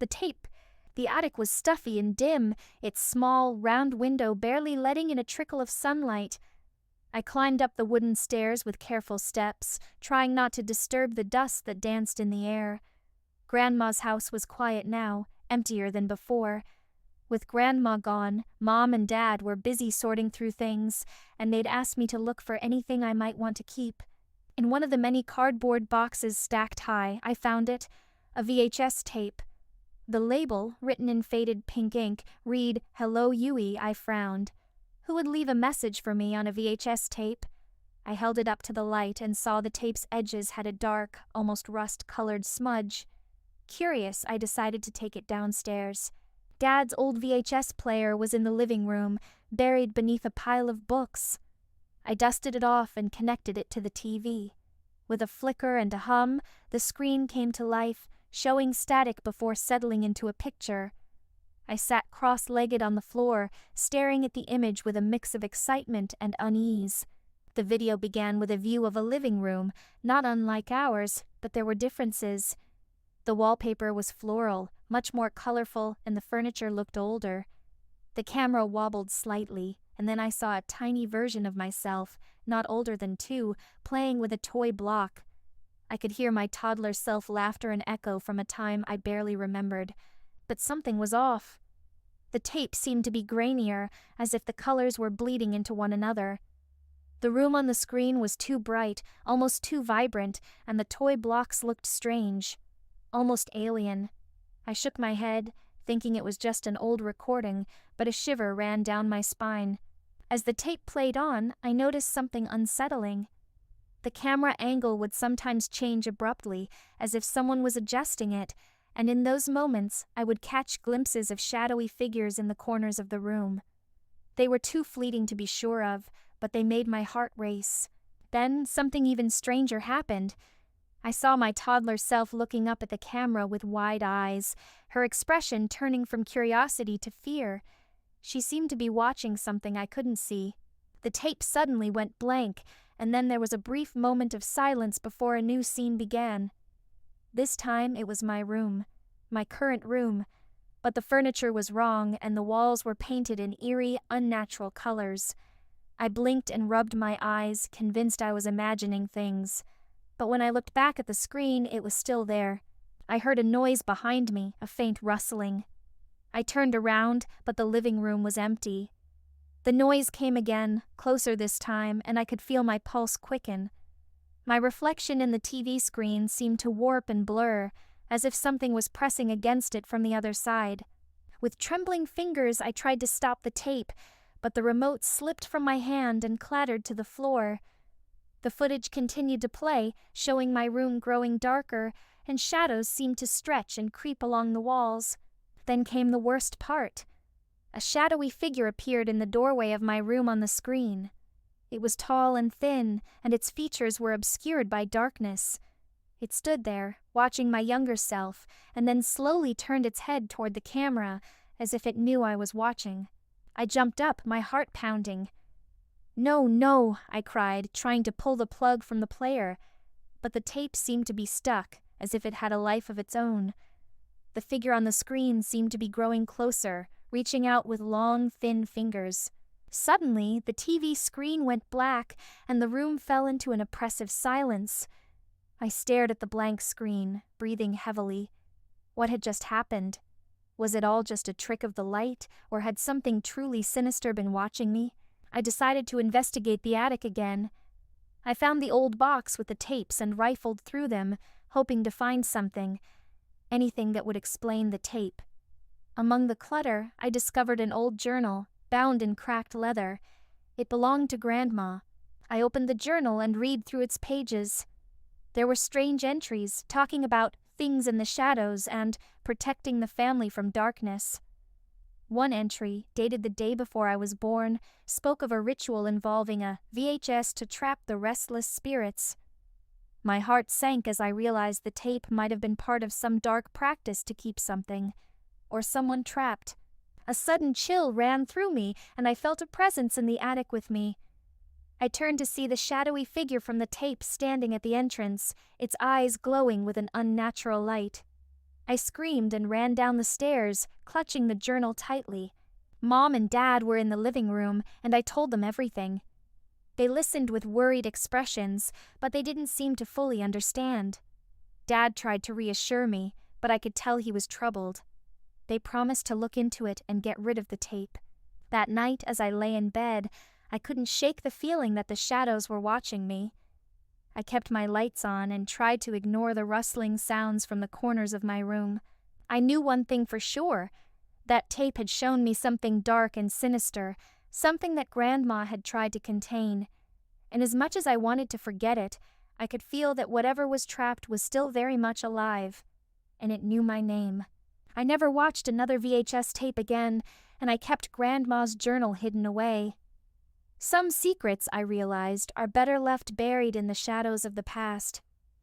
the tape. The attic was stuffy and dim, its small, round window barely letting in a trickle of sunlight. I climbed up the wooden stairs with careful steps, trying not to disturb the dust that danced in the air. Grandma's house was quiet now, emptier than before. With Grandma gone, Mom and Dad were busy sorting through things, and they'd asked me to look for anything I might want to keep. In one of the many cardboard boxes stacked high, I found it, a VHS tape. The label, written in faded pink ink, read, "Hello, Yui." I frowned. Who would leave a message for me on a VHS tape? I held it up to the light and saw the tape's edges had a dark, almost rust-colored smudge. Curious, I decided to take it downstairs. Dad's old VHS player was in the living room, buried beneath a pile of books. I dusted it off and connected it to the TV. With a flicker and a hum, the screen came to life, showing static before settling into a picture. I sat cross-legged on the floor, staring at the image with a mix of excitement and unease. The video began with a view of a living room, not unlike ours, but there were differences. The wallpaper was floral, much more colorful, and the furniture looked older. The camera wobbled slightly, and then I saw a tiny version of myself, not older than 2, playing with a toy block. I could hear my toddler self laughter and echo from a time I barely remembered. But something was off. The tape seemed to be grainier, as if the colors were bleeding into one another. The room on the screen was too bright, almost too vibrant, and the toy blocks looked strange. Almost alien. I shook my head, thinking it was just an old recording, but a shiver ran down my spine. As the tape played on, I noticed something unsettling. The camera angle would sometimes change abruptly, as if someone was adjusting it, and in those moments I would catch glimpses of shadowy figures in the corners of the room. They were too fleeting to be sure of, but they made my heart race. Then something even stranger happened. I saw my toddler self looking up at the camera with wide eyes, her expression turning from curiosity to fear. She seemed to be watching something I couldn't see. The tape suddenly went blank, and then there was a brief moment of silence before a new scene began. This time it was my room, my current room, but the furniture was wrong and the walls were painted in eerie, unnatural colors. I blinked and rubbed my eyes, convinced I was imagining things. But when I looked back at the screen, it was still there. I heard a noise behind me, a faint rustling. I turned around, but the living room was empty. The noise came again, closer this time, and I could feel my pulse quicken. My reflection in the TV screen seemed to warp and blur, as if something was pressing against it from the other side. With trembling fingers, I tried to stop the tape, but the remote slipped from my hand and clattered to the floor. The footage continued to play, showing my room growing darker, and shadows seemed to stretch and creep along the walls. Then came the worst part. A shadowy figure appeared in the doorway of my room on the screen. It was tall and thin, and its features were obscured by darkness. It stood there, watching my younger self, and then slowly turned its head toward the camera, as if it knew I was watching. I jumped up, my heart pounding. "No, no," I cried, trying to pull the plug from the player. But the tape seemed to be stuck, as if it had a life of its own. The figure on the screen seemed to be growing closer, reaching out with long, thin fingers. Suddenly, the TV screen went black, and the room fell into an oppressive silence. I stared at the blank screen, breathing heavily. What had just happened? Was it all just a trick of the light, or had something truly sinister been watching me? I decided to investigate the attic again. I found the old box with the tapes and rifled through them, hoping to find something. Anything that would explain the tape. Among the clutter, I discovered an old journal, bound in cracked leather. It belonged to Grandma. I opened the journal and read through its pages. There were strange entries, talking about things in the shadows and protecting the family from darkness. One entry, dated the day before I was born, spoke of a ritual involving a VHS to trap the restless spirits. My heart sank as I realized the tape might have been part of some dark practice to keep something, or someone trapped. A sudden chill ran through me, and I felt a presence in the attic with me. I turned to see the shadowy figure from the tape standing at the entrance, its eyes glowing with an unnatural light. I screamed and ran down the stairs, clutching the journal tightly. Mom and Dad were in the living room, and I told them everything. They listened with worried expressions, but they didn't seem to fully understand. Dad tried to reassure me, but I could tell he was troubled. They promised to look into it and get rid of the tape. That night, as I lay in bed, I couldn't shake the feeling that the shadows were watching me. I kept my lights on and tried to ignore the rustling sounds from the corners of my room. I knew one thing for sure. That tape had shown me something dark and sinister, something that Grandma had tried to contain. And as much as I wanted to forget it, I could feel that whatever was trapped was still very much alive. And it knew my name. I never watched another VHS tape again, and I kept Grandma's journal hidden away. Some secrets, I realized, are better left buried in the shadows of the past.